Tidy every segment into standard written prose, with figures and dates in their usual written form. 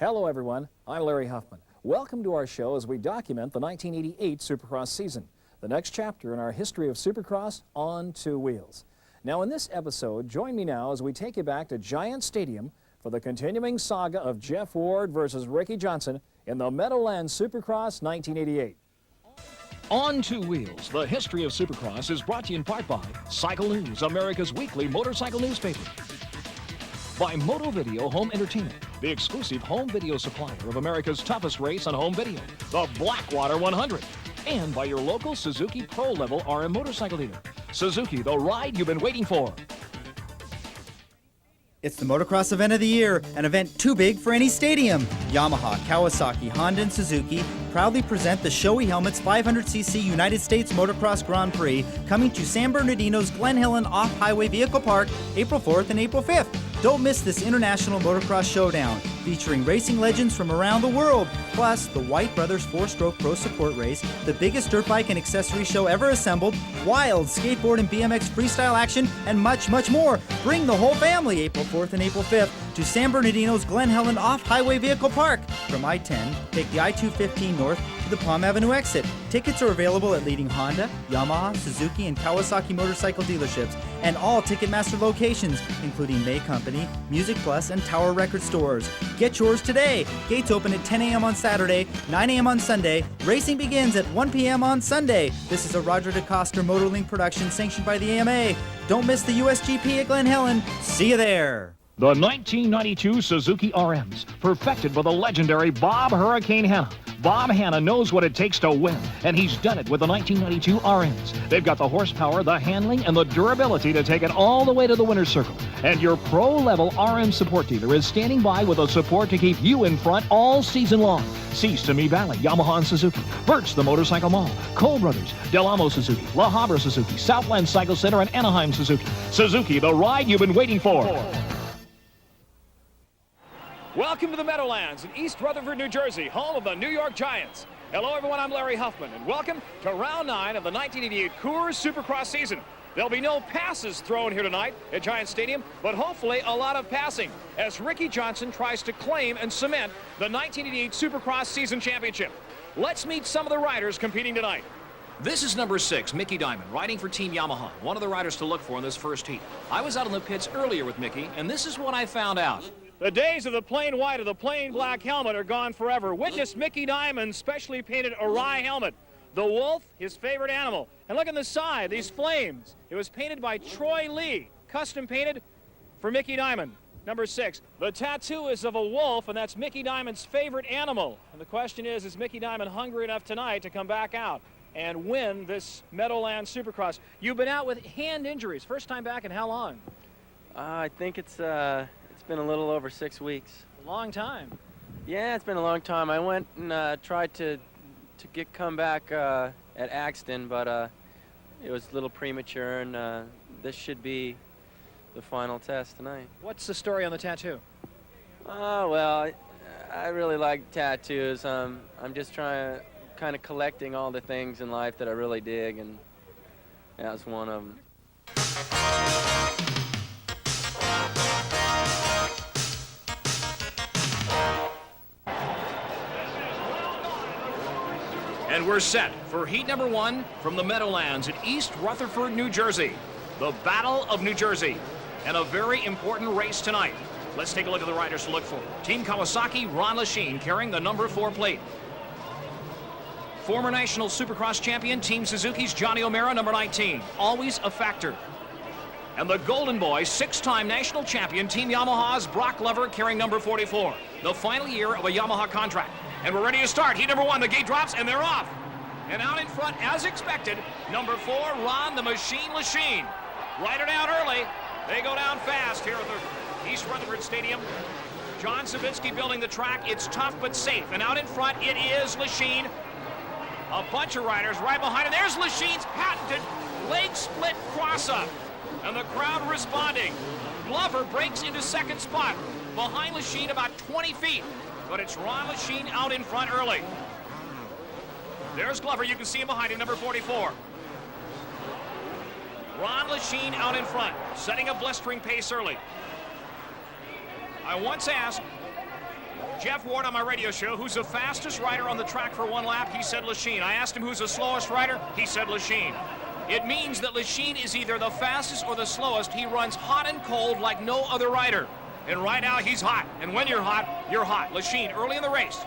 Hello everyone, I'm Larry Huffman. Welcome to our show as we document the 1988 Supercross season, the next chapter in our history of Supercross on two wheels. Now in this episode, join me now as we take you back to Giant Stadium for the continuing saga of Jeff Ward versus Ricky Johnson in the Meadowlands Supercross 1988. On Two Wheels, the history of Supercross is brought to you in part by Cycle News, America's weekly motorcycle newspaper. By Moto Video Home Entertainment, the exclusive home video supplier of America's toughest race on home video, the Blackwater 100. And by your local Suzuki Pro Level RM motorcycle dealer. Suzuki, the ride you've been waiting for. It's the motocross event of the year, an event too big for any stadium. Yamaha, Kawasaki, Honda, and Suzuki proudly present the Shoei Helmets 500cc United States Motocross Grand Prix coming to San Bernardino's Glen Helen Off-Highway Vehicle Park April 4th and April 5th. Don't miss this international motocross showdown, featuring racing legends from around the world, plus the White Brothers 4-Stroke Pro Support Race, the biggest dirt bike and accessory show ever assembled, wild skateboard and BMX freestyle action, and much, much more. Bring the whole family April 4th and April 5th to San Bernardino's Glen Helen Off-Highway Vehicle Park. From I-10, take the I-215 north to the Palm Avenue exit. Tickets are available at leading Honda, Yamaha, Suzuki, and Kawasaki motorcycle dealerships, and all Ticketmaster locations, including May Company, Music Plus, and Tower Record stores. Get yours today. Gates open at 10 a.m. on Saturday, 9 a.m. on Sunday. Racing begins at 1 p.m. on Sunday. This is a Roger DeCoster Motorlink production sanctioned by the AMA. Don't miss the USGP at Glen Helen. See you there. The 1992 Suzuki RMs, perfected by the legendary Bob Hurricane Hanna. Bob Hanna knows what it takes to win, and he's done it with the 1992 RMs. They've got the horsepower, the handling, and the durability to take it all the way to the winner's circle. And your pro-level RM support dealer is standing by with the support to keep you in front all season long. See Simi Valley, Yamaha and Suzuki, Burt's the Motorcycle Mall, Cole Brothers, Del Amo Suzuki, La Habra Suzuki, Southland Cycle Center, and Anaheim Suzuki. Suzuki, the ride you've been waiting for. Welcome to the Meadowlands in East Rutherford, New Jersey, home of the New York Giants. Hello everyone, I'm Larry Huffman, and welcome to round 9 of the 1988 Coors Supercross season. There'll be no passes thrown here tonight at Giant Stadium, but hopefully a lot of passing as Ricky Johnson tries to claim and cement the 1988 Supercross season championship. Let's meet some of the riders competing tonight. This is number 6, Mickey Diamond, riding for Team Yamaha, one of the riders to look for in this first heat. I was out in the pits earlier with Mickey, and this is what I found out. The days of the plain white or the plain black helmet are gone forever. Witness Mickey Diamond's specially painted awry helmet. The wolf, his favorite animal. And look on the side, these flames. It was painted by Troy Lee, custom painted for Mickey Diamond. Number 6, the tattoo is of a wolf, and that's Mickey Diamond's favorite animal. And the question is Mickey Diamond hungry enough tonight to come back out and win this Meadowlands Supercross? You've been out with hand injuries. First time back in how long? I think it's been a little over 6 weeks. A long time. Yeah, it's been a long time. I went and tried to come back at Axton, but it was a little premature, and this should be the final test tonight. What's the story on the tattoo? Well, I really like tattoos. I'm just trying to kind of collecting all the things in life that I really dig, and that was one of them. And we're set for heat number 1 from the Meadowlands in East Rutherford, New Jersey. The Battle of New Jersey, and a very important race tonight. Let's take a look at the riders to look for. Team Kawasaki, Ron Lachine, carrying the number 4 plate. Former National Supercross champion, Team Suzuki's Johnny O'Mara, number 19, always a factor. And the Golden Boy, 6-time national champion, Team Yamaha's Brock Glover, carrying number 44. The final year of a Yamaha contract. And we're ready to start. Heat number 1, the gate drops, and they're off. And out in front, as expected, number 4, Ron the Machine Lachine. Ride it out early. They go down fast here at the East Rutherford Stadium. John Savitsky building the track. It's tough but safe. And out in front, it is Lachine. A bunch of riders right behind him. There's Lachine's patented leg split cross-up. And the crowd responding. Glover breaks into second spot. Behind Lachine about 20 feet. But it's Ron Lachine out in front early. There's Glover. You can see him behind him, number 44. Ron Lachine out in front, setting a blistering pace early. I once asked Jeff Ward on my radio show, who's the fastest rider on the track for one lap? He said Lachine. I asked him who's the slowest rider? He said Lachine. It means that Lachine is either the fastest or the slowest. He runs hot and cold like no other rider. And right now he's hot. And when you're hot, you're hot. Lachine early in the race.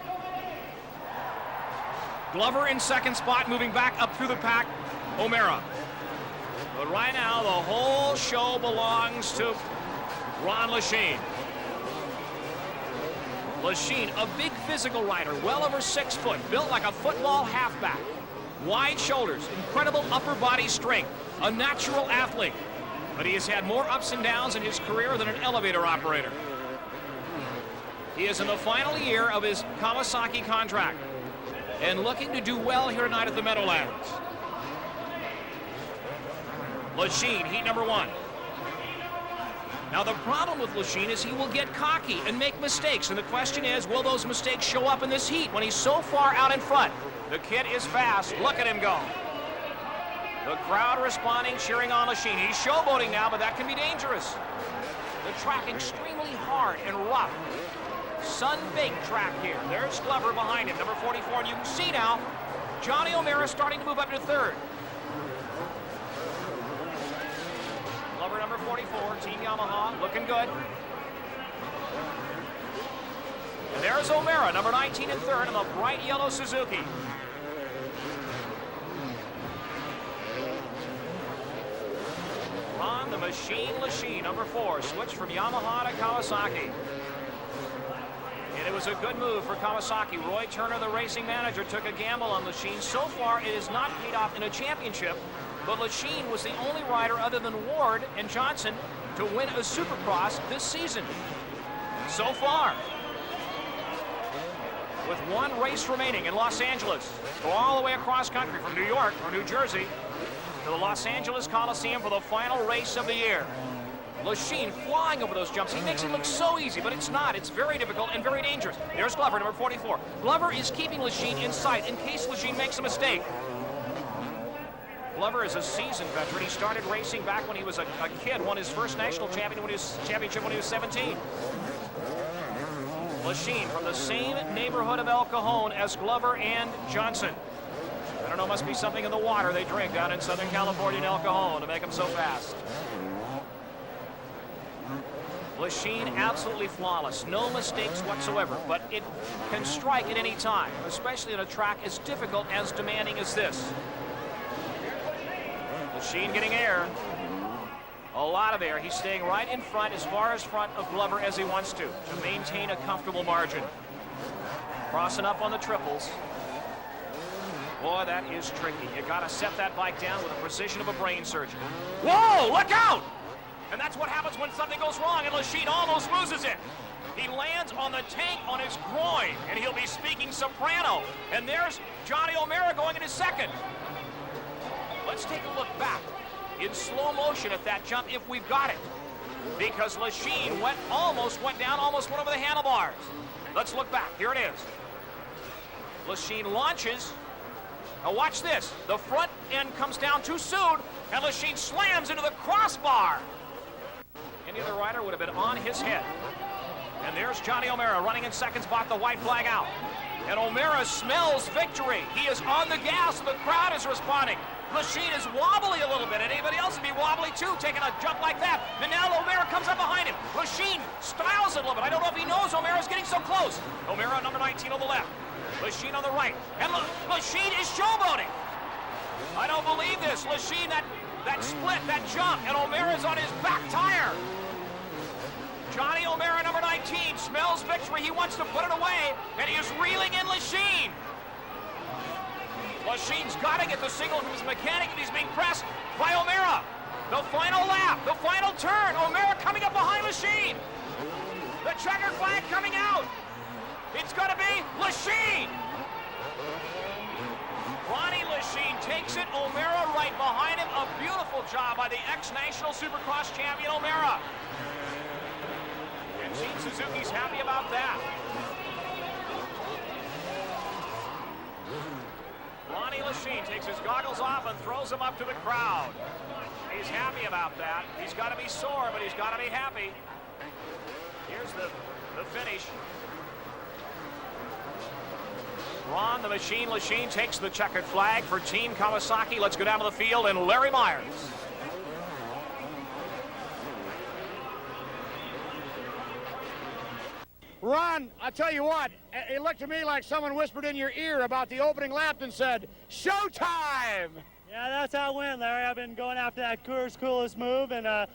Glover in second spot, moving back up through the pack. O'Mara. But right now, the whole show belongs to Ron Lachine. Lachine, a big physical rider, well over 6 foot, built like a football halfback. Wide shoulders, incredible upper body strength, a natural athlete. But he has had more ups and downs in his career than an elevator operator. He is in the final year of his Kawasaki contract and looking to do well here tonight at the Meadowlands. Lachine, heat number 1. Now the problem with Lachine is he will get cocky and make mistakes, and the question is, will those mistakes show up in this heat when he's so far out in front? The kid is fast. Look at him go. The crowd responding, cheering on Lachine. He's showboating now, but that can be dangerous. The track extremely hard and rough. Sun-baked track here. There's Glover behind him, number 44, and you can see now Johnny O'Mara starting to move up to third. Glover, number 44, Team Yamaha, looking good. And there's O'Mara, number 19 and third, in the bright yellow Suzuki. Ron the Machine Lachine, number 4, switched from Yamaha to Kawasaki. And it was a good move for Kawasaki. Roy Turner, the racing manager, took a gamble on Lachine. So far, it has not paid off in a championship, but Lachine was the only rider other than Ward and Johnson to win a Supercross this season. So far. With one race remaining in Los Angeles. Go all the way across country from New York or New Jersey to the Los Angeles Coliseum for the final race of the year. Lachine flying over those jumps. He makes it look so easy, but it's not. It's very difficult and very dangerous. There's Glover, number 44. Glover is keeping Lachine in sight in case Lachine makes a mistake. Glover is a seasoned veteran. He started racing back when he was a kid, won his first national championship when he was 17. Lachine from the same neighborhood of El Cajon as Glover and Johnson. I don't know, must be something in the water they drink down in Southern California in El Cajon to make them so fast. Lachine absolutely flawless, no mistakes whatsoever, but it can strike at any time, especially on a track as difficult as demanding as this. Lachine getting air, a lot of air. He's staying right in front, as far as front of Glover as he wants to maintain a comfortable margin. Crossing up on the triples. Boy, that is tricky. You gotta set that bike down with the precision of a brain surgeon. Whoa, look out! And that's what happens when something goes wrong, and Lachine almost loses it. He lands on the tank on his groin, and he'll be speaking soprano. And there's Johnny O'Mara going into second. Let's take a look back in slow motion at that jump if we've got it. Because Lachine almost went down, almost went over the handlebars. Let's look back. Here it is. Lachine launches. Now watch this. The front end comes down too soon, and Lachine slams into the crossbar. Any other rider would have been on his head. And there's Johnny O'Mara running in second spot, the white flag out. And O'Mara smells victory. He is on the gas, and the crowd is responding. Lachine is wobbly a little bit, and anybody else would be wobbly too, taking a jump like that. And now O'Mara comes up behind him. Lachine styles it a little bit. I don't know if he knows O'Mara's getting so close. O'Mara, number 19 on the left. Lachine on the right. And Lachine is showboating. I don't believe this. Lachine, that split, that jump, and O'Mara's on his back tire. Johnny O'Mara, number 19, smells victory. He wants to put it away, and he is reeling in Lachine. Lachine's got to get the signal from his mechanic, and he's being pressed by O'Mara. The final lap, the final turn. O'Mara coming up behind Lachine. The checkered flag coming out. It's going to be Lachine. Ronnie Lachine takes it. O'Mara right behind him. A beautiful job by the ex-national Supercross champion, O'Mara. And Team Suzuki's happy about that. Ronnie Lachine takes his goggles off and throws them up to the crowd. He's happy about that. He's got to be sore, but he's got to be happy. Here's the finish. Ron the Machine Lachine takes the checkered flag for Team Kawasaki. Let's go down to the field and Larry Myers. Ron, I tell you what, it looked to me like someone whispered in your ear about the opening lap and said, "Showtime!" Yeah, that's how it went, Larry. I've been going after that coolest move, and I'm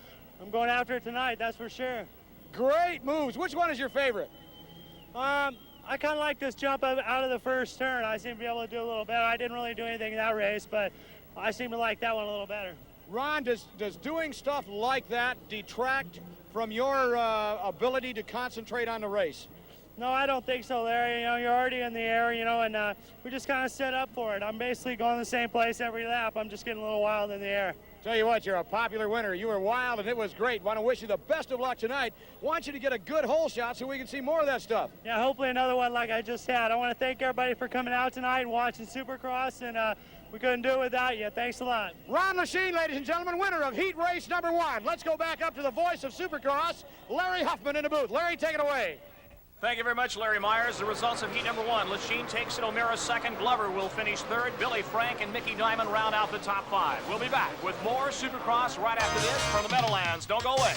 going after it tonight, that's for sure. Great moves. Which one is your favorite? I kind of like this jump out of the first turn. I seem to be able to do a little better. I didn't really do anything in that race, but I seem to like that one a little better. Ron, does doing stuff like that detract from your ability to concentrate on the race? No, I don't think so, Larry. You know, you're already in the air, you know, and we just kind of set up for it. I'm basically going the same place every lap. I'm just getting a little wild in the air. Tell you what, you're a popular winner. You were wild, and it was great. Want to wish you the best of luck tonight. Want you to get a good hole shot so we can see more of that stuff. Yeah, hopefully another one like I just had. I want to thank everybody for coming out tonight and watching Supercross, and we couldn't do it without you. Thanks a lot. Ron Lachine, ladies and gentlemen, winner of heat race number 1. Let's go back up to the voice of Supercross, Larry Huffman in the booth. Larry, take it away. Thank you very much, Larry Myers. The results of heat number 1. Lachine takes it, O'Meara second, Glover will finish third, Billy Frank and Mickey Diamond round out the top 5. We'll be back with more Supercross right after this from the Meadowlands. Don't go away.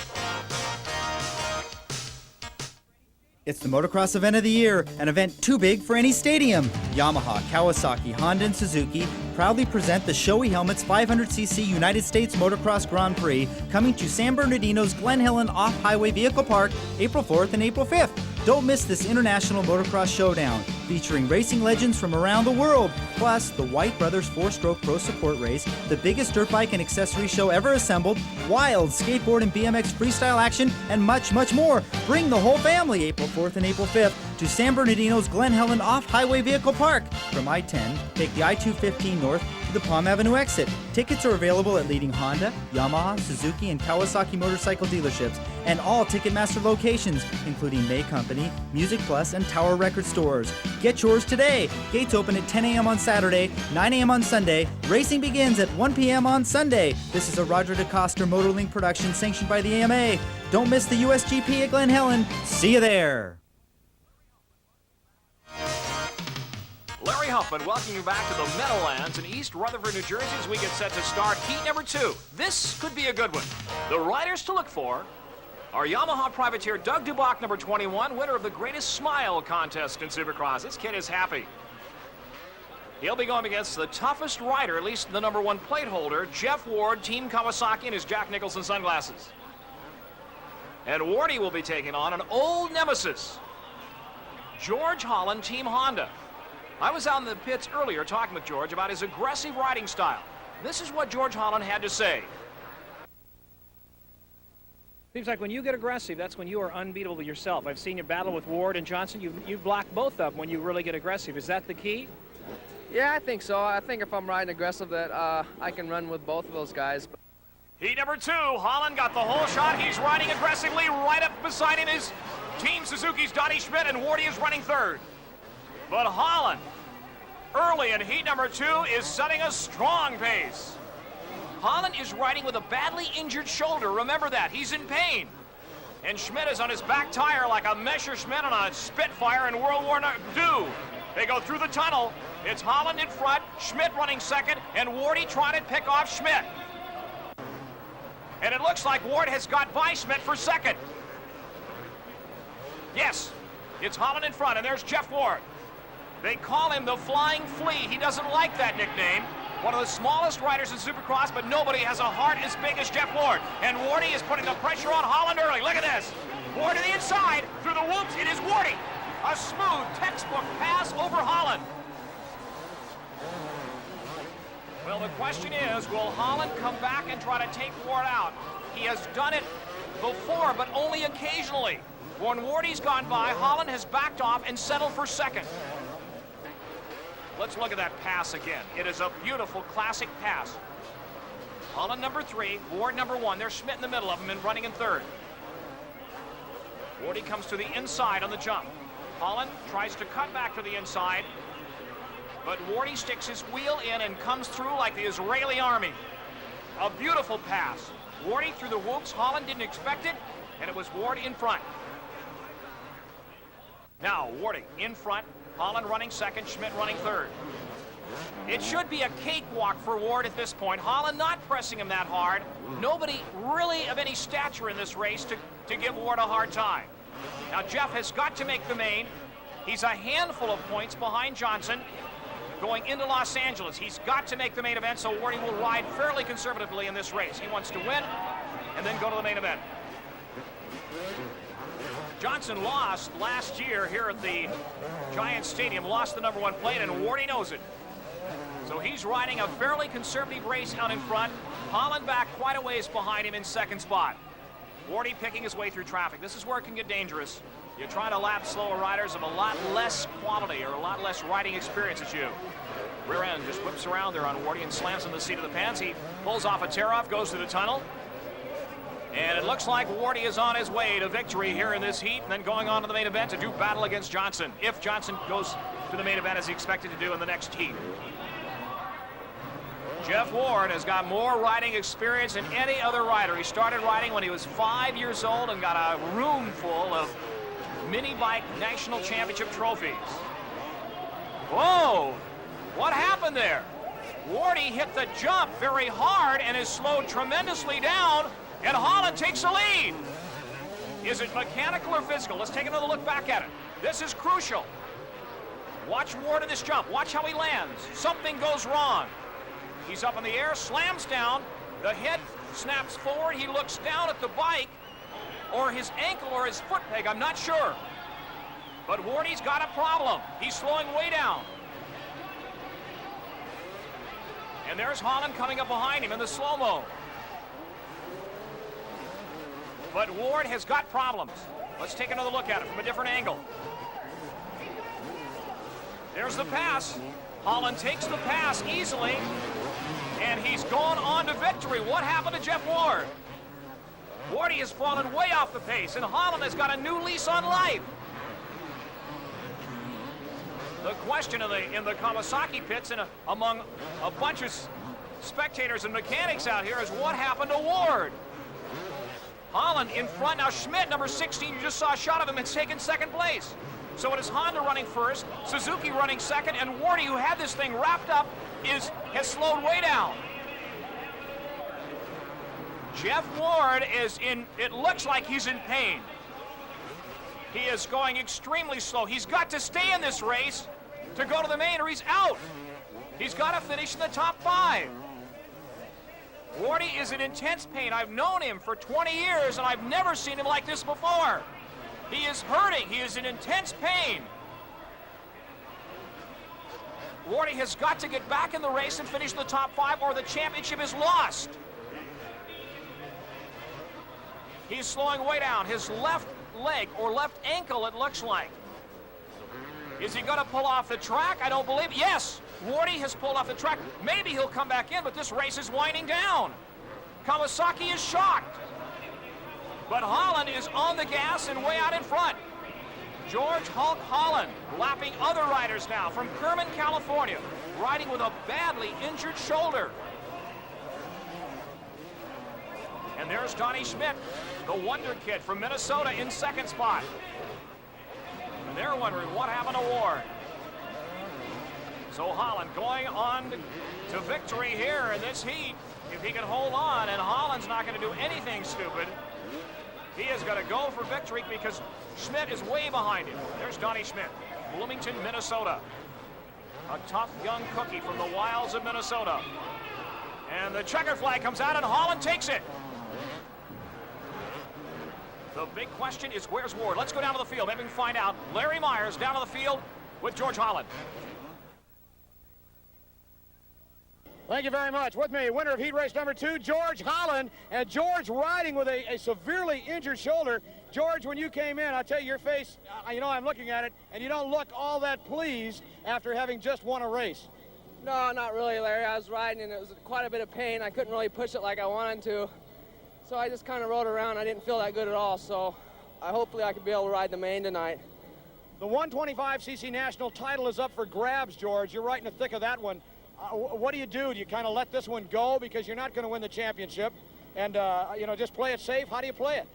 It's the motocross event of the year, an event too big for any stadium. Yamaha, Kawasaki, Honda, and Suzuki proudly present the Shoei Helmets 500cc United States Motocross Grand Prix coming to San Bernardino's Glen Helen Off-Highway Vehicle Park April 4th and April 5th. Don't miss this international motocross showdown, featuring racing legends from around the world, plus the White Brothers 4-Stroke Pro Support Race, the biggest dirt bike and accessory show ever assembled, wild skateboard and BMX freestyle action, and much, much more. Bring the whole family April 4th and April 5th to San Bernardino's Glen Helen Off-Highway Vehicle Park. From I-10, take the I-215 north to the Palm Avenue exit. Tickets are available at leading Honda, Yamaha, Suzuki, and Kawasaki motorcycle dealerships, and all Ticketmaster locations, including May Company, Music Plus, and Tower Record stores. Get yours today. Gates open at 10 a.m. on Saturday, 9 a.m. on Sunday. Racing begins at 1 p.m. on Sunday. This is a Roger DeCoster Motorlink production sanctioned by the AMA. Don't miss the USGP at Glen Helen. See you there. Larry Huffman welcoming you back to the Meadowlands in East Rutherford, New Jersey as we get set to start heat number 2. This could be a good one. The riders to look for are Yamaha privateer Doug Dubach, number 21, winner of the Greatest Smile contest in Supercross. This kid is happy. He'll be going against the toughest rider, at least the number 1 plate holder, Jeff Ward, Team Kawasaki, in his Jack Nicholson sunglasses. And Wardy will be taking on an old nemesis, George Holland, Team Honda. I was out in the pits earlier talking with George about his aggressive riding style. This is what George Holland had to say. Seems like when you get aggressive, that's when you are unbeatable yourself. I've seen you battle with Ward and Johnson. You've blocked both up when you really get aggressive. Is that the key? Yeah, I think so. I think if I'm riding aggressive that I can run with both of those guys. Heat number 2, Holland got the whole shot. He's riding aggressively. Right up beside him is Team Suzuki's Donnie Schmidt, and Wardy is running third. But Holland, early in heat number 2, is setting a strong pace. Holland is riding with a badly injured shoulder. Remember that. He's in pain. And Schmidt is on his back tire like a Messerschmitt on a Spitfire in World War II. They go through the tunnel. It's Holland in front, Schmidt running second, and Wardy trying to pick off Schmidt. And it looks like Ward has got by Schmidt for second. Yes, it's Holland in front, and there's Jeff Ward. They call him the Flying Flea. He doesn't like that nickname. One of the smallest riders in Supercross, but nobody has a heart as big as Jeff Ward. And Wardy is putting the pressure on Holland early. Look at this. Ward to the inside, through the whoops. It is Wardy. A smooth textbook pass over Holland. Well, the question is, will Holland come back and try to take Ward out? He has done it before, but only occasionally. When Wardy's gone by, Holland has backed off and settled for second. Let's look at that pass again. It is a beautiful classic pass. Holland number 3, Ward number 1. There's Schmidt in the middle of them and running in third. Wardy comes to the inside on the jump. Holland tries to cut back to the inside, but Wardy sticks his wheel in and comes through like the Israeli army. A beautiful pass. Wardy through the whoops. Holland didn't expect it, and it was Ward in front. Now, Wardy in front, Holland running second, Schmidt running third. It should be a cakewalk for Ward at this point. Holland not pressing him that hard. Nobody really of any stature in this race to give Ward a hard time. Now, Jeff has got to make the main. He's a handful of points behind Johnson going into Los Angeles. He's got to make the main event, so Wardy will ride fairly conservatively in this race. He wants to win and then go to the main event. Johnson lost last year here at the Giants Stadium, lost the #1 plate, and Wardy knows it. So he's riding a fairly conservative race out in front. Holland back quite a ways behind him in second spot. Wardy picking his way through traffic. This is where it can get dangerous. You're trying to lap slower riders of a lot less quality or a lot less riding experience as you. Rear end just whips around there on Wardy and slams in the seat of the pants. He pulls off a tear-off, goes to the tunnel. And it looks like Wardy is on his way to victory here in this heat and then going on to the main event to do battle against Johnson, if Johnson goes to the main event as he expected to do in the next heat. Jeff Ward has got more riding experience than any other rider. He started riding when he was 5 years old and got a room full of mini bike national championship trophies. Whoa! What happened there? Wardy hit the jump very hard and is slowed tremendously down, and Holland takes the lead. Is it mechanical or physical? Let's take another look back at it. This is crucial. Watch Ward in this jump. Watch how he lands. Something goes wrong. He's up in the air, slams down, the head snaps forward, he looks down at the bike, or his ankle or his foot peg, I'm not sure. But Wardy's got a problem. He's slowing way down. And there's Holland coming up behind him in the slow-mo. But Ward has got problems. Let's take another look at it from a different angle. There's the pass. Holland takes the pass easily, and he's gone on to victory. What happened to Jeff Ward? Wardy has fallen way off the pace, and Holland has got a new lease on life. The question in the Kawasaki pits and among a bunch of spectators and mechanics out here is what happened to Ward? Holland in front. Now Schmidt, number 16, you just saw a shot of him, has taken second place. So it is Honda running first, Suzuki running second, and Wardy, who had this thing wrapped up, has slowed way down. Jeff Ward is in, it looks like he's in pain. He is going extremely slow. He's got to stay in this race to go to the main or he's out. He's got to finish in the top 5. Wardy is in intense pain. I've known him for 20 years and I've never seen him like this before. He is hurting. He is in intense pain. Wardy has got to get back in the race and finish in the top 5 or the championship is lost. He's slowing way down. His left leg or left ankle, it looks like. Is he going to pull off the track? I don't believe it. Yes, Wardy has pulled off the track. Maybe he'll come back in, but this race is winding down. Kawasaki is shocked. But Holland is on the gas and way out in front. George Hulk Holland lapping other riders now from Kerman, California, riding with a badly injured shoulder. And there's Donnie Schmidt, the wonder kid from Minnesota in second spot. And they're wondering what happened to Ward. So Holland going on to victory here in this heat. If he can hold on, and Holland's not going to do anything stupid, he is going to go for victory because Schmidt is way behind him. There's Donnie Schmidt, Bloomington, Minnesota. A tough young cookie from the wilds of Minnesota. And the checker flag comes out and Holland takes it. The big question is, where's Ward? Let's go down to the field. Maybe we can find out. Larry Myers down to the field with George Holland. Thank you very much. With me, winner of heat race number 2, George Holland. And George riding with a severely injured shoulder. George, when you came in, I'll tell you, your face, you know, I'm looking at it, and you don't look all that pleased after having just won a race. No, not really, Larry. I was riding, and it was quite a bit of pain. I couldn't really push it like I wanted to. So I just kind of rode around. I didn't feel that good at all, so hopefully I could be able to ride the main tonight. The 125cc national title is up for grabs, George. You're right in the thick of that one. What do? Do you kind of let this one go because you're not going to win the championship and, you know, just play it safe? How do you play it?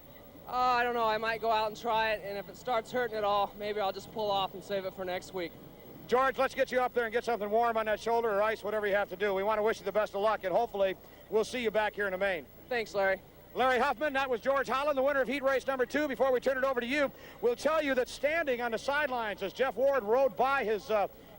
I don't know. I might go out and try it, and if it starts hurting at all, maybe I'll just pull off and save it for next week. George, let's get you up there and get something warm on that shoulder or ice, whatever you have to do. We want to wish you the best of luck, and hopefully we'll see you back here in the main. Thanks, Larry. Larry Huffman, that was George Holland, the winner of heat race number 2. Before we turn it over to you, we'll tell you that standing on the sidelines as Jeff Ward rode by his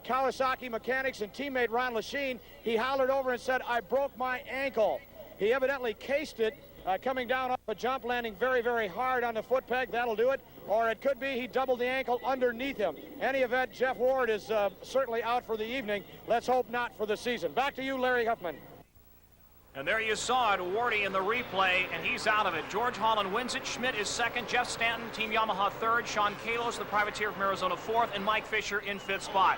Kawasaki mechanics and teammate Ron Lachine, he hollered over and said, "I broke my ankle." He evidently cased it coming down off a jump, landing very, very hard on the foot peg. That'll do it. Or it could be he doubled the ankle underneath him. Any event, Jeff Ward is certainly out for the evening. Let's hope not for the season. Back to you, Larry Huffman. And there you saw it, Wardy in the replay, and he's out of it. George Holland wins it. Schmidt is second. Jeff Stanton, Team Yamaha, third. Sean Kalos, the privateer from Arizona, fourth. And Mike Fisher in fifth spot.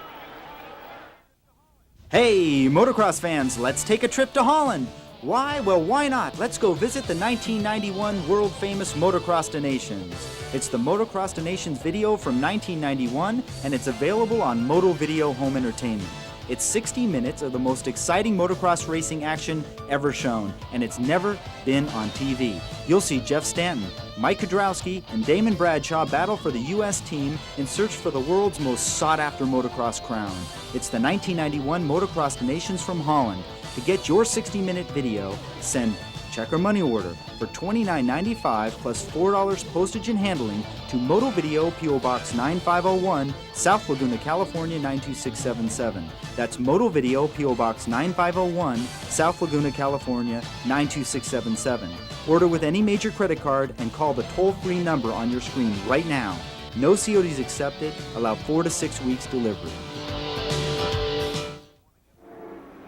Hey, motocross fans, let's take a trip to Holland. Why? Well, why not? Let's go visit the 1991 world-famous Motocross to Nations. It's the Motocross to Nations video from 1991, and it's available on Moto Video Home Entertainment. It's 60 minutes of the most exciting motocross racing action ever shown, and it's never been on TV. You'll see Jeff Stanton, Mike Kudrowski, and Damon Bradshaw battle for the U.S. team in search for the world's most sought-after motocross crown. It's the 1991 Motocross to Nations from Holland. To get your 60-minute video, send check or money order for $29.95 plus $4 postage and handling to Moto Video P.O. Box 9501, South Laguna, California 92677. That's Moto Video P.O. Box 9501, South Laguna, California 92677. Order with any major credit card and call the toll-free number on your screen right now. No CODs accepted. Allow 4 to 6 weeks delivery.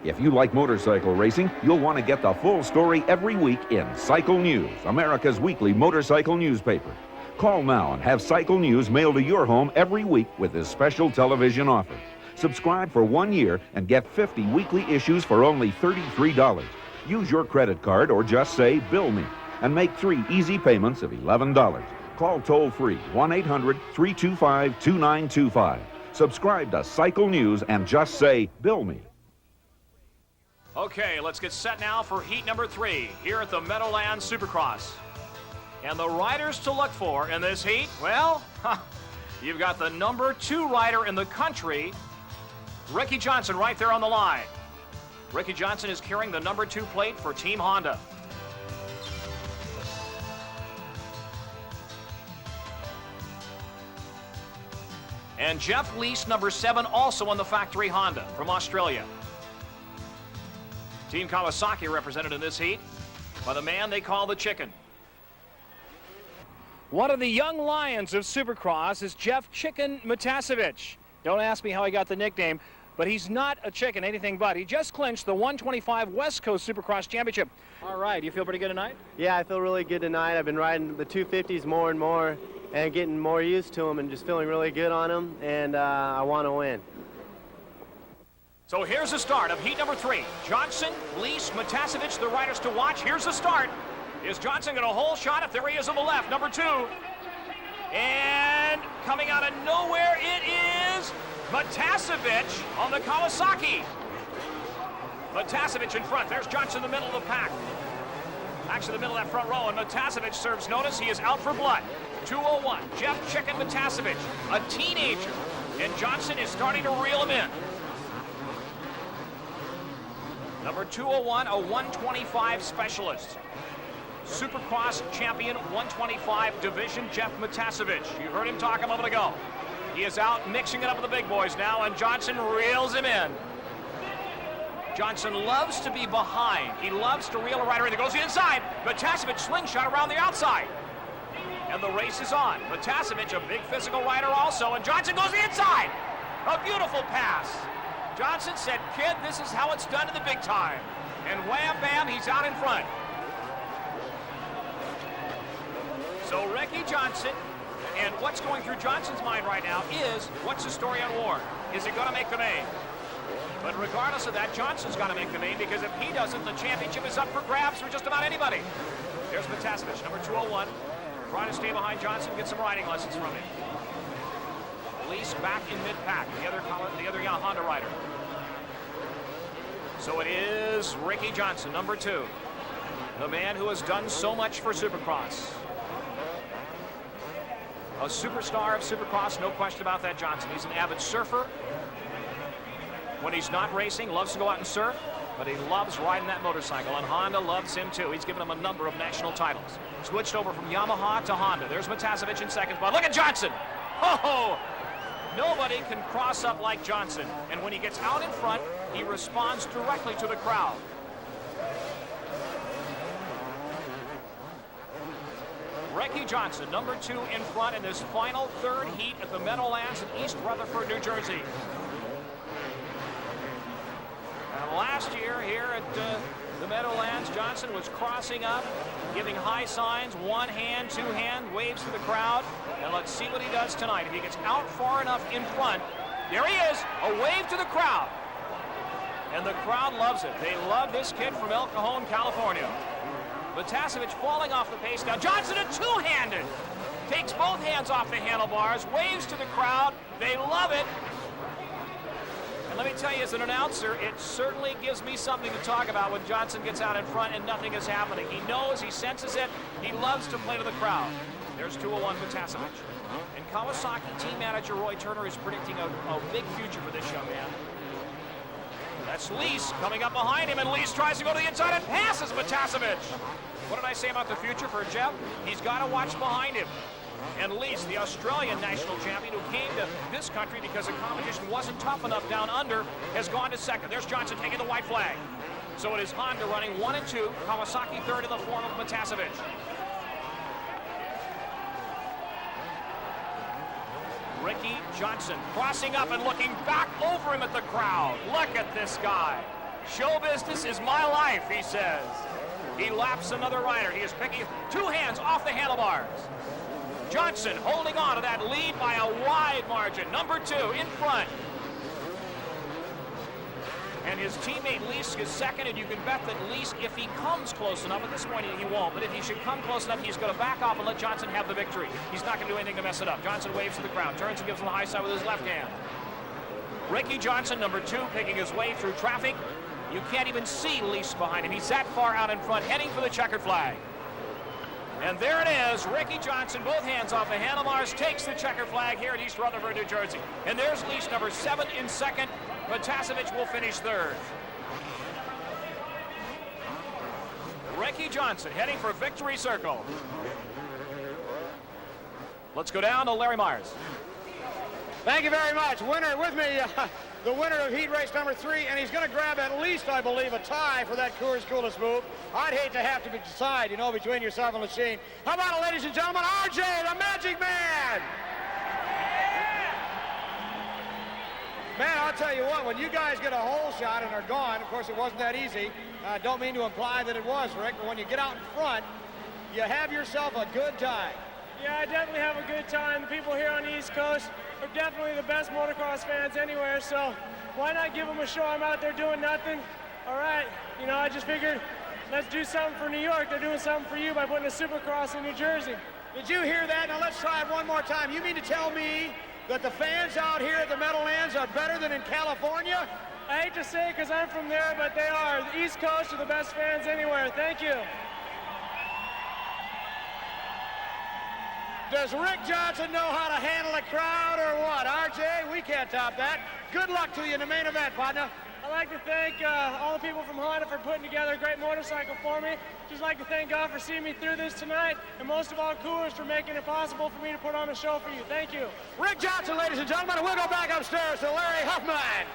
If you like motorcycle racing, you'll want to get the full story every week in Cycle News, America's weekly motorcycle newspaper. Call now and have Cycle News mailed to your home every week with this special television offer. Subscribe for 1 year and get 50 weekly issues for only $33. Use your credit card or just say, "Bill me," and make 3 easy payments of $11. Call toll-free 1-800-325-2925. Subscribe to Cycle News and just say, "Bill me." Okay, let's get set now for heat number 3 here at the Meadowlands Supercross. And the riders to look for in this heat, well, you've got the number 2 rider in the country, Ricky Johnson, right there on the line. Ricky Johnson is carrying the number 2 plate for Team Honda. And Jeff Lease, number 7, also on the factory Honda from Australia. Team Kawasaki represented in this heat by the man they call the Chicken. One of the young lions of Supercross is Jeff Chicken Matasevich. Don't ask me how he got the nickname, but he's not a chicken, anything but. He just clinched the 125 West Coast Supercross Championship. All right, you feel pretty good tonight? Yeah, I feel really good tonight. I've been riding the 250s more and more and getting more used to them and just feeling really good on them, and I want to win. So here's the start of heat number 3. Johnson, Lease, Matasevich, the riders to watch. Here's the start. Is Johnson going to hole shot it? There he is on the left, number 2. And coming out of nowhere, it is Matasevich on the Kawasaki. Matasevich in front. There's Johnson in the middle of the pack. Actually, the middle of that front row, and Matasevich serves notice. He is out for blood. 201, Jeff Chicken Matasevich, a teenager. And Johnson is starting to reel him in. Number 201, a 125 specialist. Supercross champion, 125 division, Jeff Matasevich. You heard him talk a moment ago. He is out mixing it up with the big boys now, and Johnson reels him in. Johnson loves to be behind. He loves to reel a rider in. There goes the inside. Matasevich slingshot around the outside. And the race is on. Matasevich, a big physical rider also, and Johnson goes the inside. A beautiful pass. Johnson said, "Kid, this is how it's done in the big time." And wham, bam, he's out in front. So Ricky Johnson, and what's going through Johnson's mind right now is, what's the story on Ward? Is he going to make the main? But regardless of that, Johnson's got to make the main, because if he doesn't, the championship is up for grabs for just about anybody. There's Matasevich, number 201, trying to stay behind Johnson, get some riding lessons from him. Lease back in mid-pack, the other young Honda rider. So it is Ricky Johnson, number 2, the man who has done so much for Supercross. A superstar of Supercross, no question about that, Johnson. He's an avid surfer. When he's not racing, loves to go out and surf, but he loves riding that motorcycle, and Honda loves him too. He's given him a number of national titles. Switched over from Yamaha to Honda. There's Matasovic in second spot. Look at Johnson! Oh! Nobody can cross up like Johnson, and when he gets out in front, he responds directly to the crowd. Ricky Johnson, number 2 in front in this final third heat at the Meadowlands in East Rutherford, New Jersey. And last year here at the Meadowlands, Johnson was crossing up, giving high signs, one hand, two hand, waves to the crowd. And let's see what he does tonight. If he gets out far enough in front, there he is, a wave to the crowd. And the crowd loves it. They love this kid from El Cajon, California. Matasovic falling off the pace now. Johnson a two-handed. Takes both hands off the handlebars, waves to the crowd. They love it. And let me tell you, as an announcer, it certainly gives me something to talk about when Johnson gets out in front and nothing is happening. He knows, he senses it. He loves to play to the crowd. There's 201 Matasovic. And Kawasaki team manager Roy Turner is predicting a big future for this young man. That's Lease coming up behind him, and Lease tries to go to the inside and passes Matasovic. What did I say about the future for Jeff? He's got to watch behind him. And Lease, the Australian national champion who came to this country because the competition wasn't tough enough down under, has gone to second. There's Johnson taking the white flag. So it is Honda running 1 and 2, Kawasaki third in the form of Matasovic. Ricky Johnson crossing up and looking back over him at the crowd. Look at this guy. Show business is my life, he says. He laps another rider. He is picking two hands off the handlebars. Johnson holding on to that lead by a wide margin. Number 2 in front. And his teammate Lease is second, and you can bet that Lease, if he comes close enough, at this point he won't, but if he should come close enough, he's going to back off and let Johnson have the victory. He's not going to do anything to mess it up. Johnson waves to the crowd, turns and gives him the high side with his left hand. Ricky Johnson, number 2, picking his way through traffic. You can't even see Lease behind him. He's that far out in front, heading for the checkered flag. And there it is, Ricky Johnson, both hands off the handlebars, takes the checkered flag here at East Rutherford, New Jersey. And there's Lease, number 7 in second. Matasovic will finish third. Ricky Johnson heading for victory circle. Let's go down to Larry Myers. Thank you very much. Winner with me, the winner of heat race number 3, and he's going to grab at least, I believe, a tie for that Coors Coolest move. I'd hate to have to decide, you know, between yourself and Lachine. How about it, ladies and gentlemen, RJ, the Magic Man! Man, I'll tell you what, when you guys get a hole shot and are gone, of course it wasn't that easy. Don't mean to imply that it was, Rick, but when you get out in front, you have yourself a good time. Yeah, I definitely have a good time. The people here on the East Coast are definitely the best motocross fans anywhere, so why not give them a show? I'm out there doing nothing. All right, you know, I just figured let's do something for New York. They're doing something for you by putting a Supercross in New Jersey. Did you hear that? Now let's try it one more time. You mean to tell me that the fans out here at the Meadowlands are better than in California? I hate to say it because I'm from there, but they are. The East Coast are the best fans anywhere. Thank you. Does Rick Johnson know how to handle a crowd or what? RJ, we can't top that. Good luck to you in the main event, partner. I'd like to thank all the people from Honda for putting together a great motorcycle for me. Just like to thank God for seeing me through this tonight, and most of all, Coors for making it possible for me to put on a show for you. Thank you. Rick Johnson, ladies and gentlemen, and we'll go back upstairs to Larry Huffman.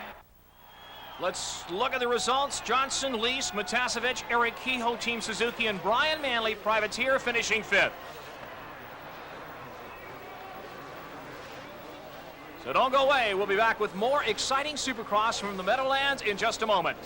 Let's look at the results. Johnson, Lease, Matasovic, Eric Kehoe, Team Suzuki, and Brian Manley, Privateer, finishing 5th. So don't go away. We'll be back with more exciting Supercross from the Meadowlands in just a moment.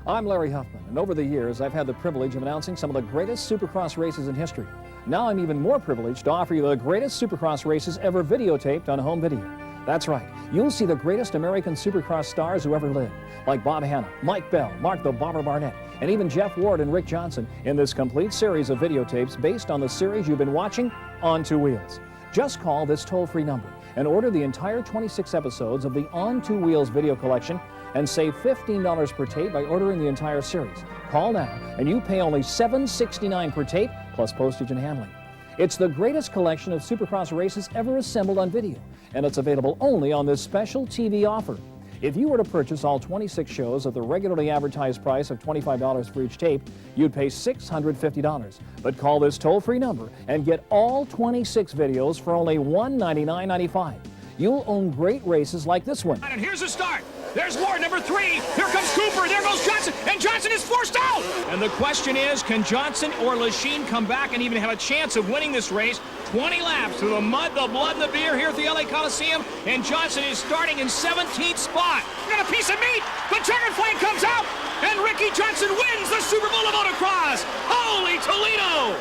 I'm Larry Huffman, and over the years, I've had the privilege of announcing some of the greatest Supercross races in history. Now I'm even more privileged to offer you the greatest Supercross races ever videotaped on home video. That's right. You'll see the greatest American Supercross stars who ever lived, like Bob Hanna, Mike Bell, Mark the Bobber Barnett, and even Jeff Ward and Rick Johnson in this complete series of videotapes based on the series you've been watching on 2 Wheels. Just call this toll-free number and order the entire 26 episodes of the On 2 Wheels video collection and save $15 per tape by ordering the entire series. Call now, and you pay only $7.69 per tape, plus postage and handling. It's the greatest collection of Supercross races ever assembled on video, and it's available only on this special TV offer. If you were to purchase all 26 shows at the regularly advertised price of $25 for each tape, you'd pay $650. But call this toll-free number and get all 26 videos for only $199.95. You'll own great races like this one. And here's the start. There's Ward, number 3. Here comes Cooper. There goes Johnson. And Johnson is forced out. And the question is, can Johnson or Lachine come back and even have a chance of winning this race? 20 laps through the mud, the blood, and the beer here at the LA Coliseum. And Johnson is starting in 17th spot. Got a piece of meat. The checkered flag comes out. And Ricky Johnson wins the Super Bowl of Motocross. Holy Toledo.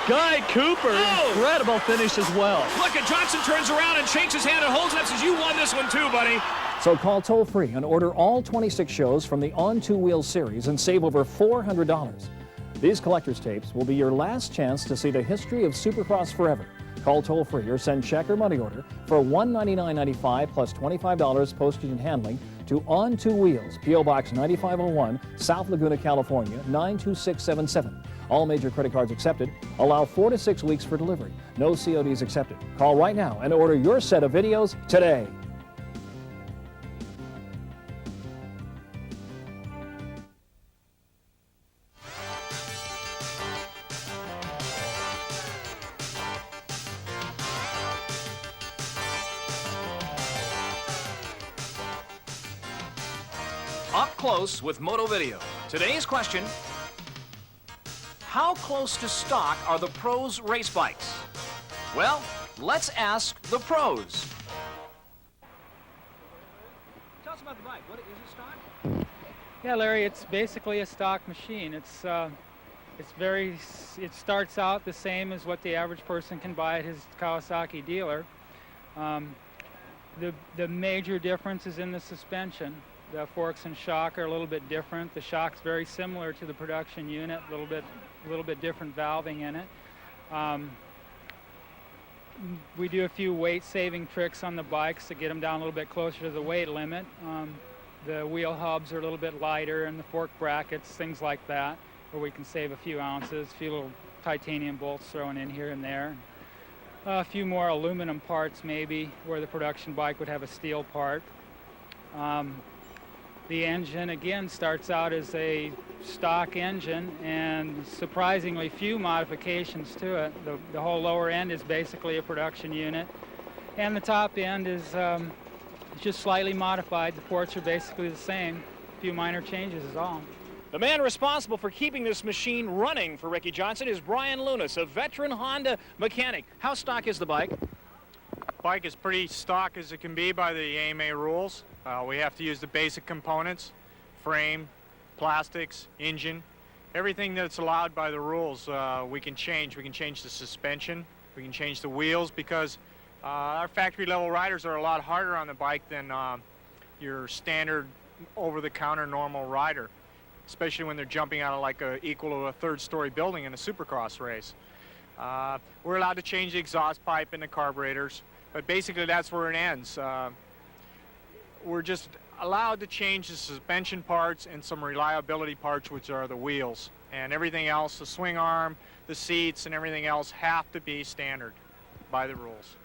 Guy Cooper, incredible finish as well. Look at Johnson turns around and shakes his hand and holds it up, says, you won this one too, buddy. So call toll-free and order all 26 shows from the On Two Wheels series and save over $400. These collector's tapes will be your last chance to see the history of Supercross forever. Call toll-free or send check or money order for $199.95 plus $25 postage and handling to On Two Wheels, P.O. Box 9501, South Laguna, California, 92677. All major credit cards accepted. Allow 4 to 6 weeks for delivery. No CODs accepted. Call right now and order your set of videos today. Up close with Moto Video. Today's question, how close to stock are the pros' race bikes? Well, let's ask the pros. Tell us about the bike. What is it, stock? Yeah, Larry, it's basically a stock machine. It starts out the same as what the average person can buy at his Kawasaki dealer. The major difference is in the suspension. The forks and shock are a little bit different. The shock's very similar to the production unit, a little bit different valving in it. We do a few weight-saving tricks on the bikes to get them down a little bit closer to the weight limit. The wheel hubs are a little bit lighter, and the fork brackets, things like that, where we can save a few ounces, a few little titanium bolts thrown in here and there. A few more aluminum parts maybe, where the production bike would have a steel part. The engine, again, starts out as a stock engine, and surprisingly few modifications to it. The whole lower end is basically a production unit, and the top end is just slightly modified. The ports are basically the same. A few minor changes is all. The man responsible for keeping this machine running for Ricky Johnson is Brian Lunas, a veteran Honda mechanic. How stock is the bike? Bike is pretty stock as it can be by the AMA rules. We have to use the basic components, frame, plastics, engine, everything that's allowed by the rules. We can change. We can change the suspension, we can change the wheels, because our factory level riders are a lot harder on the bike than your standard over-the-counter normal rider, especially when they're jumping out of like equal to a third-story building in a Supercross race. We're allowed to change the exhaust pipe and the carburetors, but basically that's where it ends. We're just allowed to change the suspension parts and some reliability parts, which are the wheels. And everything else, the swing arm, the seats, and everything else have to be standard by the rules.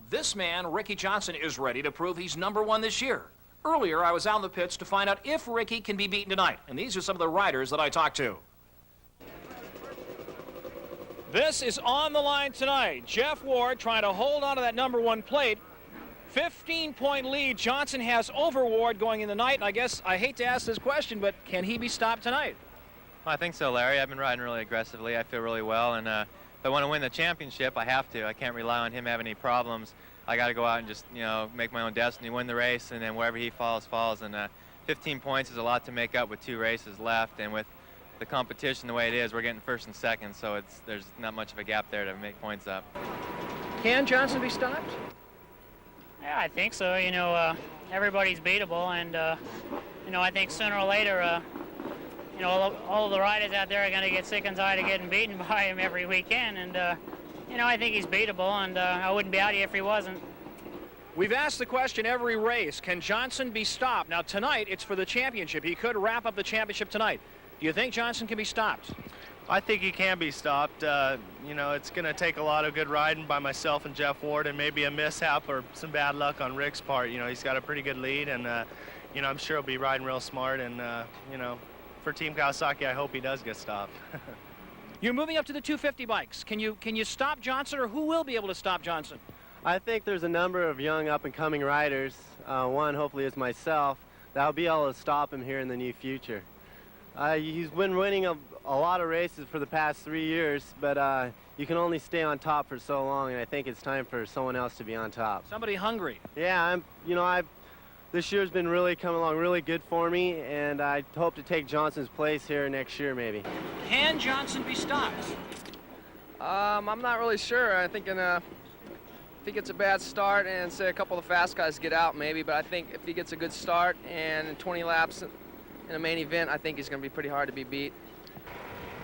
This man, Ricky Johnson, is ready to prove he's #1 this year. Earlier, I was out in the pits to find out if Ricky can be beaten tonight. And these are some of the riders that I talked to. This is on the line tonight. Jeff Ward trying to hold on to that #1 plate. 15-point lead Johnson has over Ward going in the night. And I guess I hate to ask this question, but can he be stopped tonight? Well, I think so, Larry. I've been riding really aggressively. I feel really well, and if I want to win the championship, I have to. I can't rely on him having any problems. I got to go out and just, make my own destiny, win the race, and then wherever he falls, falls. And 15 points is a lot to make up with 2 races left, and with the competition the way it is, we're getting first and second, so there's not much of a gap there to make points up. Can Johnson be stopped? Yeah, I think so. Everybody's beatable, and I think sooner or later, all the riders out there are going to get sick and tired of getting beaten by him every weekend, and I think he's beatable, and I wouldn't be out here if he wasn't. We've asked the question every race, can Johnson be stopped? Now tonight, it's for the championship. He could wrap up the championship tonight. Do you think Johnson can be stopped? I think he can be stopped. You know, it's going to take a lot of good riding by myself and Jeff Ward, and maybe a mishap or some bad luck on Rick's part. You know, he's got a pretty good lead, and you know, I'm sure he'll be riding real smart. And you know, for Team Kawasaki, I hope he does get stopped. You're moving up to the 250 bikes. Can you stop Johnson, or who will be able to stop Johnson? I think there's a number of young up-and-coming riders. One, hopefully, is myself. That'll be able to stop him here in the near future. He's been winning a lot of races for the past 3 years, but you can only stay on top for so long, and I think it's time for someone else to be on top. Somebody hungry. Yeah, this year's been really coming along really good for me, and I hope to take Johnson's place here next year, maybe. Can Johnson be stopped? I'm not really sure. I think if he gets a bad start and say a couple of the fast guys get out, maybe, but I think if he gets a good start and in 20 laps in a main event, I think he's going to be pretty hard to be beat.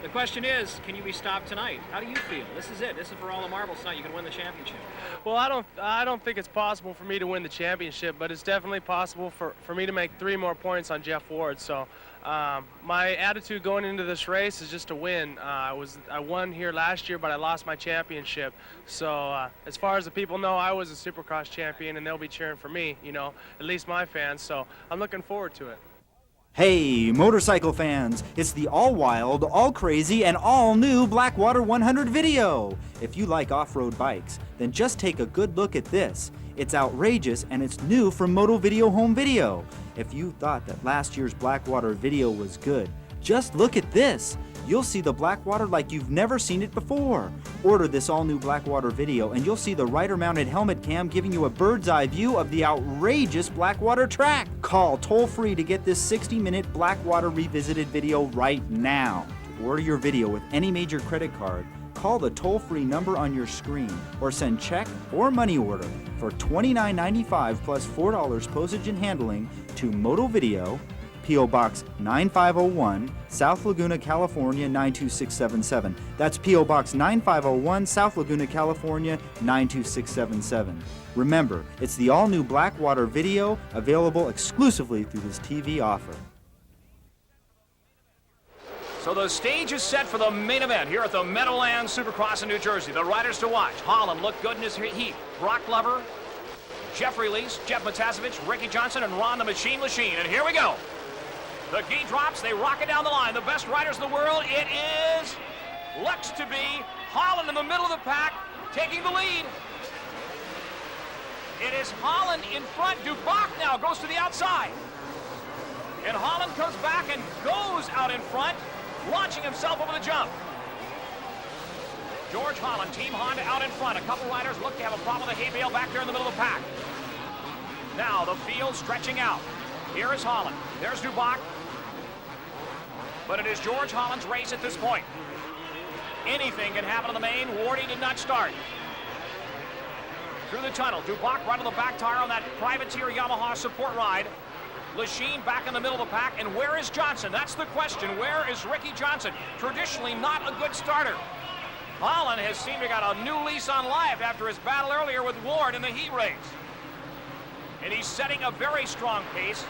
The question is, can you be stopped tonight? How do you feel? This is it. This is for all the marbles tonight. You can win the championship. Well, I don't think it's possible for me to win the championship, but it's definitely possible for me to make 3 more points on Jeff Ward. So my attitude going into this race is just to win. I won here last year, but I lost my championship. So as far as the people know, I was a Supercross champion, and they'll be cheering for me, you know, at least my fans. So I'm looking forward to it. Hey, motorcycle fans, it's the all-wild, all-crazy, and all-new Blackwater 100 video. If you like off-road bikes, then just take a good look at this. It's outrageous, and it's new from Moto Video Home Video. If you thought that last year's Blackwater video was good, just look at this. You'll see the Blackwater like you've never seen it before. Order this all-new Blackwater video, and you'll see the rider-mounted helmet cam giving you a bird's-eye view of the outrageous Blackwater track. Call toll-free to get this 60-minute Blackwater Revisited video right now. To order your video with any major credit card, call the toll-free number on your screen, or send check or money order for $29.95 plus $4 postage and handling to Moto Video, P.O. Box 9501, South Laguna, California 92677. That's P.O. Box 9501, South Laguna, California 92677. Remember, it's the all-new Blackwater video available exclusively through this TV offer. So the stage is set for the main event here at the Meadowlands Supercross in New Jersey. The riders to watch: Holland looked good in his heat, Brock Glover, Jeffrey Lease, Jeff Matasevich, Ricky Johnson, and Ron the Machine Lachine. And here we go. The gi drops, they rocket down the line. The best riders in the world, looks to be Holland in the middle of the pack, taking the lead. It is Holland in front. Duboc now goes to the outside. And Holland comes back and goes out in front, launching himself over the jump. George Holland, Team Honda out in front. A couple riders look to have a problem with the hay bale back there in the middle of the pack. Now the field stretching out. Here is Holland. There's Duboc. But it is George Holland's race at this point. Anything can happen on the main. Wardy did not start. Through the tunnel, Duboc right on the back tire on that privateer Yamaha support ride. Lachine back in the middle of the pack. And where is Johnson? That's the question. Where is Ricky Johnson? Traditionally not a good starter. Holland has seemed to got a new lease on life after his battle earlier with Ward in the heat race. And he's setting a very strong pace.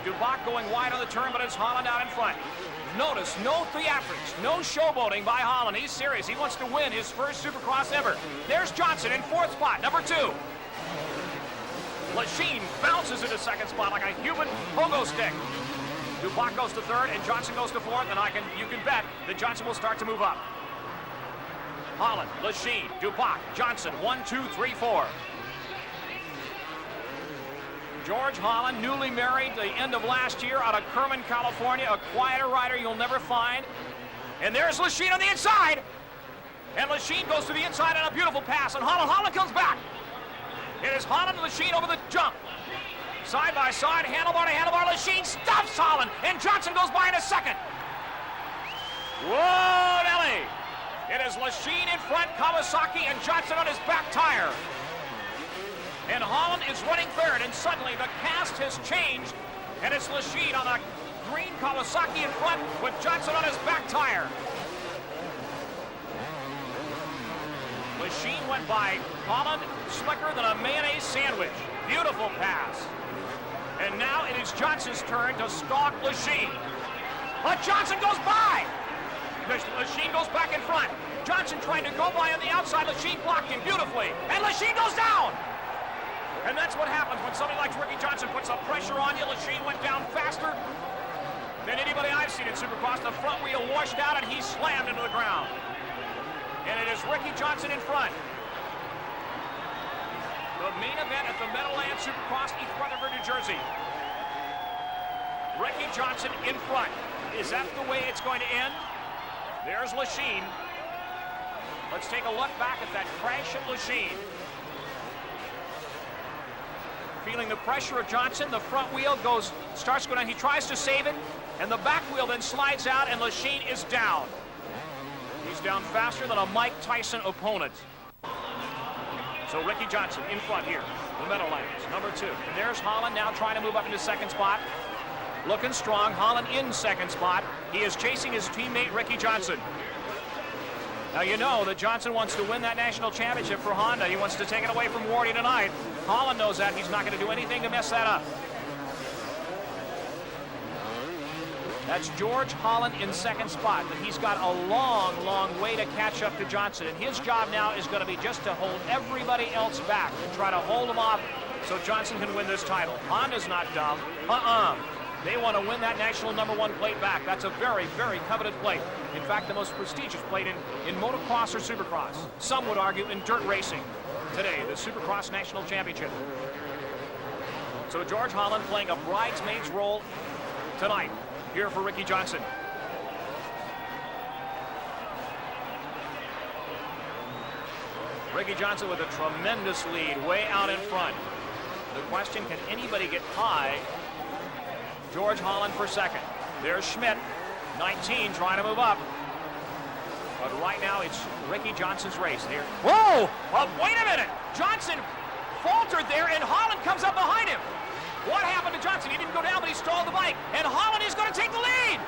Duboc going wide on the turn, but it's Holland out in front. Notice, no theatrics, no showboating by Holland. He's serious. He wants to win his first Supercross ever. There's Johnson in 4th spot, number 2. Lachine bounces into 2nd spot like a human pogo stick. Duboc goes to 3rd, and Johnson goes to 4th, and you can bet that Johnson will start to move up. Holland, Lachine, Duboc, Johnson, 1, 2, 3, 4. George Holland, newly married the end of last year out of Kerman, California, a quieter rider you'll never find. And there's Lachine on the inside. And Lachine goes to the inside on a beautiful pass, and Holland comes back. It is Holland and Lachine over the jump. Side by side, handlebar to handlebar. Lachine stops Holland, and Johnson goes by in a second. Whoa, Nelly. It is Lachine in front, Kawasaki, and Johnson on his back tire. And Holland is running 3rd, and suddenly the cast has changed, and it's Lachine on the green Kawasaki in front with Johnson on his back tire. Lachine went by Holland slicker than a mayonnaise sandwich. Beautiful pass. And now it is Johnson's turn to stalk Lachine. But Johnson goes by. Lachine goes back in front. Johnson trying to go by on the outside. Lachine blocked him beautifully. And Lachine goes down. And that's what happens when somebody like Ricky Johnson puts some pressure on you. Lachine went down faster than anybody I've seen in Supercross. The front wheel washed out and he slammed into the ground. And it is Ricky Johnson in front. The main event at the Meadowlands Supercross, East Rutherford, New Jersey. Ricky Johnson in front. Is that the way it's going to end? There's Lachine. Let's take a look back at that crash at Lachine. Feeling the pressure of Johnson, the front wheel starts going down. He tries to save it, and the back wheel then slides out, and Lachine is down. He's down faster than a Mike Tyson opponent. So Ricky Johnson in front here, the Meadowlands, number 2. And there's Holland now trying to move up into second spot. Looking strong, Holland in second spot. He is chasing his teammate Ricky Johnson. Now you know that Johnson wants to win that national championship for Honda. He wants to take it away from Wardy tonight. Holland knows that. He's not going to do anything to mess that up. That's George Holland in second spot, but he's got a long, long way to catch up to Johnson. And his job now is going to be just to hold everybody else back and try to hold them off so Johnson can win this title. Honda's not dumb. They want to win that national #1 plate back. That's a very, very coveted plate. In fact, the most prestigious plate in motocross or supercross. Some would argue in dirt racing. Today, the Supercross National Championship. So George Holland playing a bridesmaid's role tonight here for Ricky Johnson. Ricky Johnson with a tremendous lead way out in front. The question, can anybody get high? George Holland for second. There's Schmidt, 19, trying to move up. But right now, it's Ricky Johnson's race here. Whoa! Wait a minute! Johnson faltered there, and Holland comes up behind him. What happened to Johnson? He didn't go down, but he stalled the bike. And Holland is going to take the lead!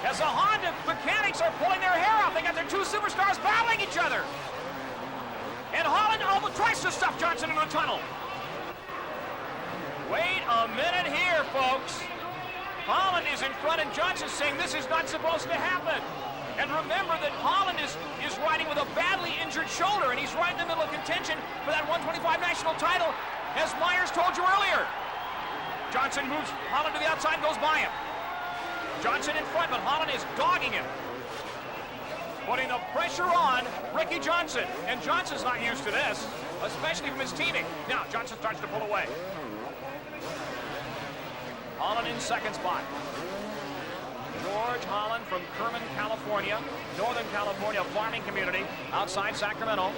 As the Honda mechanics are pulling their hair out, they got their two superstars battling each other. And Holland almost tries to stuff Johnson into the tunnel. Wait a minute here, folks. Holland is in front, and Johnson's saying this is not supposed to happen. And remember that Holland is riding with a badly injured shoulder, and he's right in the middle of contention for that 125 national title, as Myers told you earlier. Johnson moves Holland to the outside and goes by him. Johnson in front, but Holland is dogging him, putting the pressure on Ricky Johnson. And Johnson's not used to this, especially from his teammate. Now Johnson starts to pull away. Holland in second spot. George Holland from Kerman, California, Northern California farming community outside Sacramento.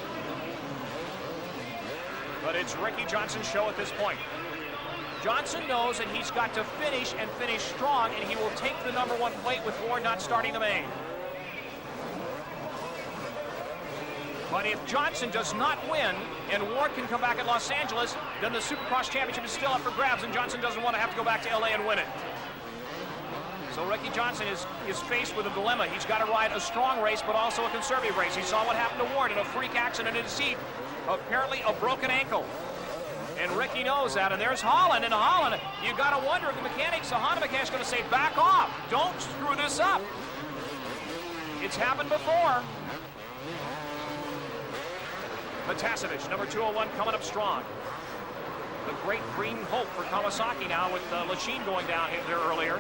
But it's Ricky Johnson's show at this point. Johnson knows that he's got to finish and finish strong, and he will take the #1 plate with Ward not starting the main. But if Johnson does not win and Ward can come back at Los Angeles, then the Supercross Championship is still up for grabs, and Johnson doesn't want to have to go back to LA and win it. So Ricky Johnson is faced with a dilemma. He's got to ride a strong race, but also a conservative race. He saw what happened to Ward in a freak accident in his seat, apparently a broken ankle. And Ricky knows that, and there's Holland. And Holland, you got to wonder if the Honda mechanics going to say, back off, don't screw this up. It's happened before. Matasevich, number 201, coming up strong. The great green hope for Kawasaki now with Lachine going down there earlier.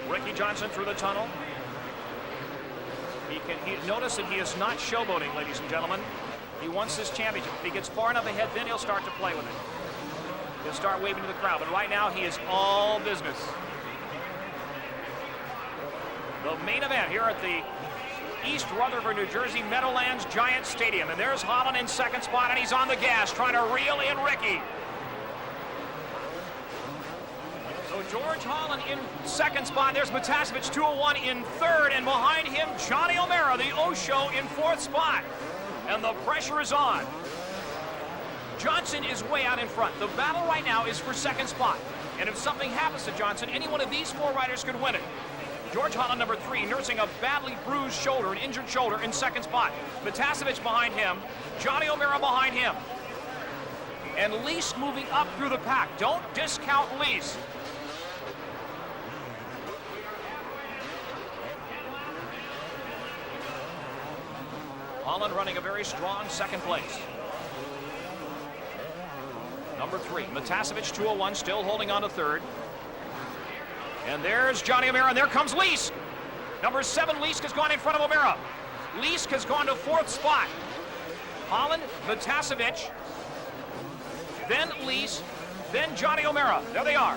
Ricky Johnson through the tunnel. Notice that he is not showboating, ladies and gentlemen. He wants this championship. If he gets far enough ahead, then he'll start to play with it. He'll start waving to the crowd. But right now, he is all business. The main event here at the East Rutherford, New Jersey, Meadowlands Giant Stadium. And there's Holland in second spot, and he's on the gas, trying to reel in Ricky. So George Holland in second spot. There's Matasevich, 201 in third, and behind him, Johnny O'Mara, the O-Show, in fourth spot. And the pressure is on. Johnson is way out in front. The battle right now is for second spot. And if something happens to Johnson, any one of these four riders could win it. George Holland, number 3, nursing a badly bruised shoulder, an injured shoulder, in second spot. Metasevich behind him. Johnny O'Mara behind him. And Lease moving up through the pack. Don't discount Lease. Holland running a very strong second place. Number 3, Metasevich, 201, still holding on to third. And there's Johnny O'Mara, and there comes Lease. Number 7, Lease has gone in front of O'Mara. Lease has gone to 4th spot. Holland, Metasevich, then Lease, then Johnny O'Mara. There they are.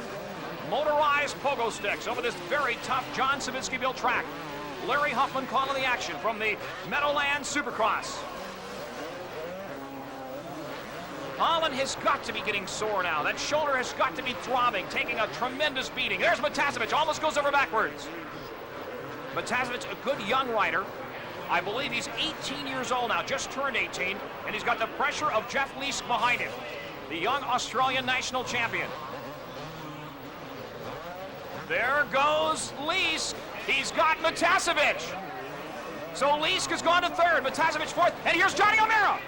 Motorized pogo sticks over this very tough John Savitsky-built track. Larry Huffman calling the action from the Meadowlands Supercross. Holland has got to be getting sore now. That shoulder has got to be throbbing, taking a tremendous beating. There's Metasevich, almost goes over backwards. Metasevich, a good young rider. I believe he's 18 years old now, just turned 18, and he's got the pressure of Jeff Lease behind him, the young Australian national champion. There goes Lease. He's got Metasevich. So Lease has gone to third, Metasevich 4th, and here's Johnny O'Mara.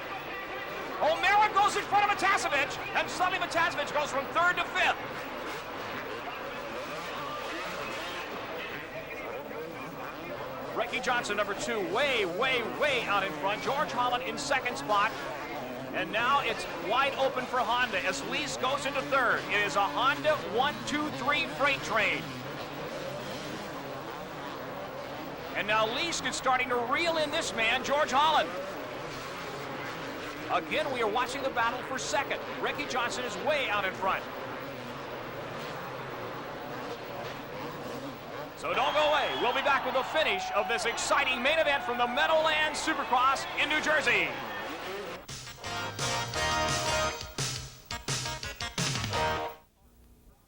O'Mara goes in front of Metasevich, and suddenly Metasevich goes from 3rd to 5th. Ricky Johnson, number 2, way out in front. George Holland in 2nd spot. And now it's wide open for Honda as Lease goes into 3rd. It is a Honda 1-2-3 freight train. And now Lease is starting to reel in this man, George Holland. Again, we are watching the battle for 2nd. Ricky Johnson is way out in front. So don't go away. We'll be back with the finish of this exciting main event from the Meadowlands Supercross in New Jersey.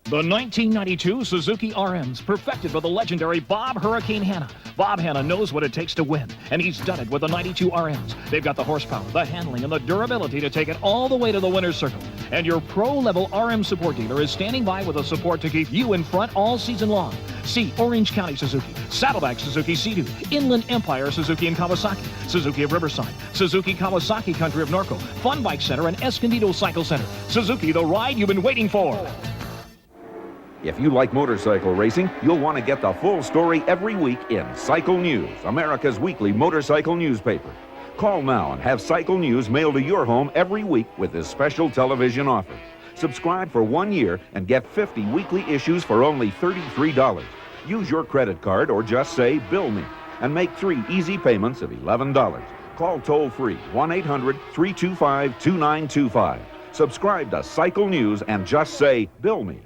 The 1992 Suzuki RMs, perfected by the legendary Bob Hurricane Hanna. Bob Hanna knows what it takes to win, and he's done it with the 92 RMs. They've got the horsepower, the handling, and the durability to take it all the way to the winner's circle. And your pro-level RM support dealer is standing by with the support to keep you in front all season long. See Orange County Suzuki, Saddleback Suzuki Sea-Doo, Inland Empire Suzuki and Kawasaki, Suzuki of Riverside, Suzuki Kawasaki Country of Norco, Fun Bike Center, and Escondido Cycle Center. Suzuki, the ride you've been waiting for. If you like motorcycle racing, you'll want to get the full story every week in Cycle News, America's weekly motorcycle newspaper. Call now and have Cycle News mailed to your home every week with this special television offer. Subscribe for 1 year and get 50 weekly issues for only $33. Use your credit card or just say, "Bill me," and make 3 easy payments of $11. Call toll-free 1-800-325-2925. Subscribe to Cycle News and just say, "Bill me."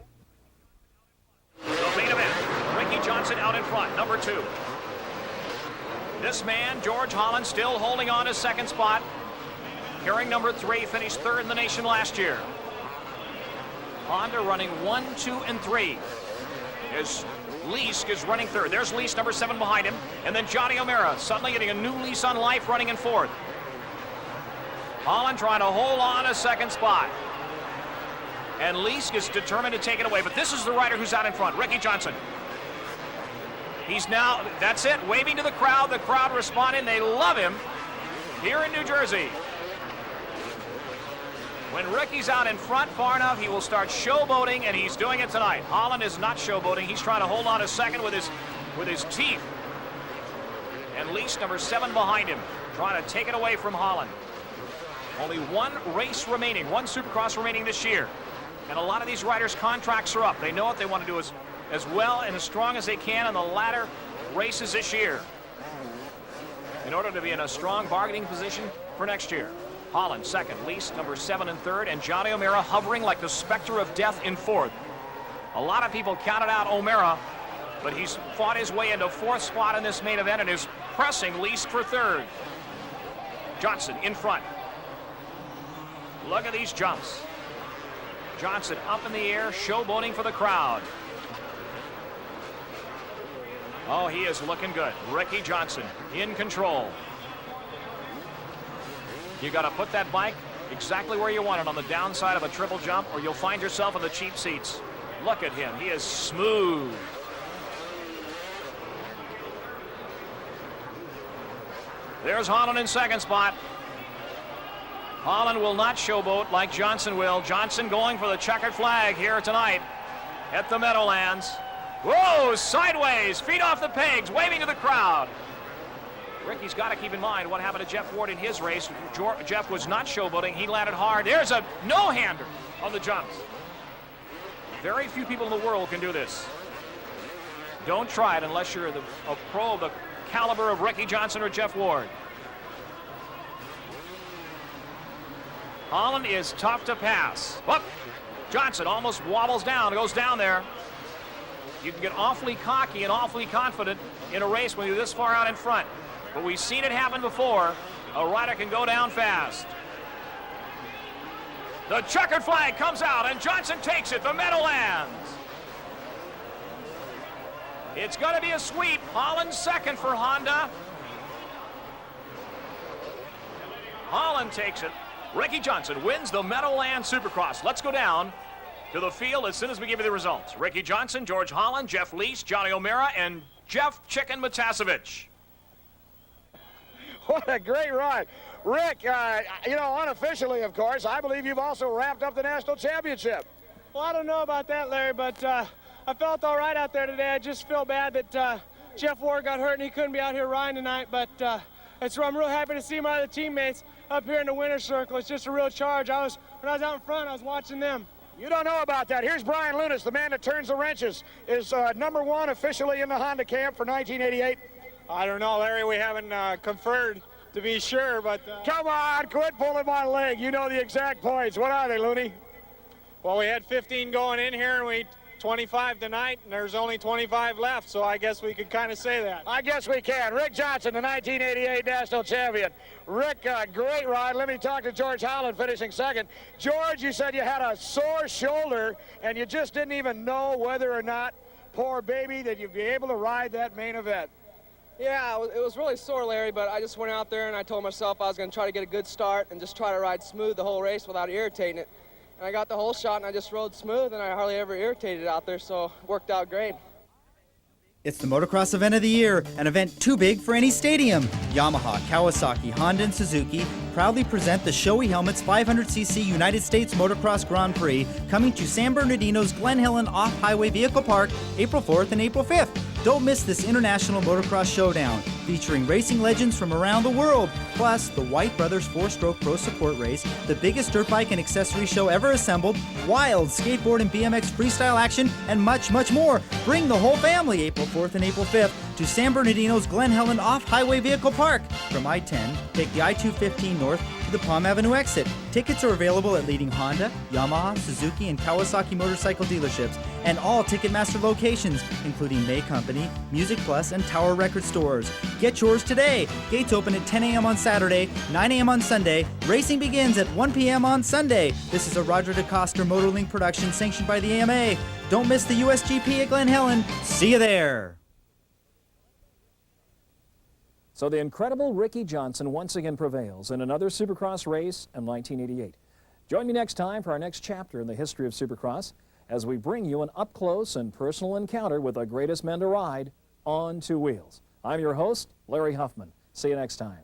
The main event, Ricky Johnson out in front, number 2. This man, George Holland, still holding on to 2nd spot. Carrying number 3, finished 3rd in the nation last year. Honda running 1, 2, and 3. As Lease is running 3rd. There's Lease, number 7 behind him. And then Johnny O'Mara suddenly getting a new lease on life, running in 4th. Holland trying to hold on to 2nd spot. And Lease is determined to take it away. But this is the rider who's out in front, Ricky Johnson. He's now, that's it, waving to the crowd responding. They love him here in New Jersey. When Ricky's out in front far enough, he will start showboating, and he's doing it tonight. Holland is not showboating. He's trying to hold on to 2nd with his teeth. And Lease, number 7 behind him, trying to take it away from Holland. Only 1 race remaining, 1 Supercross remaining this year. And a lot of these riders' contracts are up. They know what they want to do as well and as strong as they can in the latter races this year in order to be in a strong bargaining position for next year. Holland 2nd, Lease number 7 and 3rd, and Johnny O'Mara hovering like the specter of death in 4th. A lot of people counted out O'Mara, but he's fought his way into 4th spot in this main event and is pressing Lease for 3rd. Johnson in front. Look at these jumps. Johnson up in the air, showboating for the crowd. Oh, he is looking good. Ricky Johnson in control. You got to put that bike exactly where you want it, on the downside of a triple jump, or you'll find yourself in the cheap seats. Look at him. He is smooth. There's Holland in second spot. Holland will not showboat like Johnson will. Johnson going for the checkered flag here tonight at the Meadowlands. Whoa, sideways, feet off the pegs, waving to the crowd. Ricky's got to keep in mind what happened to Jeff Ward in his race. Jeff was not showboating. He landed hard. There's a no-hander on the jumps. Very few people in the world can do this. Don't try it unless you're a pro of the caliber of Ricky Johnson or Jeff Ward. Holland is tough to pass. Whoop! Johnson almost wobbles down, goes down there. You can get awfully cocky and awfully confident in a race when you're this far out in front. But we've seen it happen before. A rider can go down fast. The checkered flag comes out and Johnson takes it, the Meadowlands. It's going to be a sweep. Holland second for Honda. Holland takes it. Ricky Johnson wins the Meadowlands Supercross. Let's go down to the field as soon as we give you the results. Ricky Johnson, George Holland, Jeff Lease, Johnny O'Mara, and Jeff Chicken Matasevich. What a great ride. Rick, you know, unofficially, of course, I believe you've also wrapped up the national championship. Well, I don't know about that, Larry, but I felt all right out there today. I just feel bad that Jeff Ward got hurt and he couldn't be out here riding tonight, but I'm real happy to see my other teammates up here in the winner's circle. It's just a real charge. When I was out in front, I was watching them. You don't know about that. Here's Brian Lunas, the man that turns the wrenches, is number one officially in the Honda camp for 1988. I don't know, Larry. We haven't conferred to be sure, but... Come on, quit pulling my leg. You know the exact points. What are they, Looney? Well, we had 15 going in here, and we 25 tonight, and there's only 25 left, so I guess we could kind of say that. I guess we can. Rick Johnson, the 1988 national champion. Rick, great ride. Let me talk to George Holland, finishing second. George, you said you had a sore shoulder, and you just didn't even know whether or not, poor baby, that you'd be able to ride that main event. Yeah, it was really sore, Larry, but I just went out there and I told myself I was going to try to get a good start and just try to ride smooth the whole race without irritating it. And I got the whole shot and I just rode smooth and I hardly ever irritated out there, so it worked out great. It's the motocross event of the year, an event too big for any stadium. Yamaha, Kawasaki, Honda, and Suzuki proudly present the Shoei Helmets 500cc United States Motocross Grand Prix coming to San Bernardino's Glen Helen Off-Highway Vehicle Park April 4th and April 5th. Don't miss this international motocross showdown, featuring racing legends from around the world, plus the White Brothers 4-stroke pro support race, the biggest dirt bike and accessory show ever assembled, wild skateboard and BMX freestyle action, and much, much more. Bring the whole family April 4th and April 5th to San Bernardino's Glen Helen Off-Highway Vehicle Park. From I-10, take the I-215 north to the Palm Avenue exit. Tickets are available at leading Honda, Yamaha, Suzuki, and Kawasaki motorcycle dealerships, and all Ticketmaster locations, including May Company, Music Plus, and Tower Record stores. Get yours today. Gates open at 10 a.m. on Saturday, 9 a.m. on Sunday. Racing begins at 1 p.m. on Sunday. This is a Roger DeCoster Motorlink production sanctioned by the AMA. Don't miss the USGP at Glen Helen. See you there. So the incredible Ricky Johnson once again prevails in another Supercross race in 1988. Join me next time for our next chapter in the history of Supercross as we bring you an up-close and personal encounter with the greatest men to ride on two wheels. I'm your host, Larry Huffman. See you next time.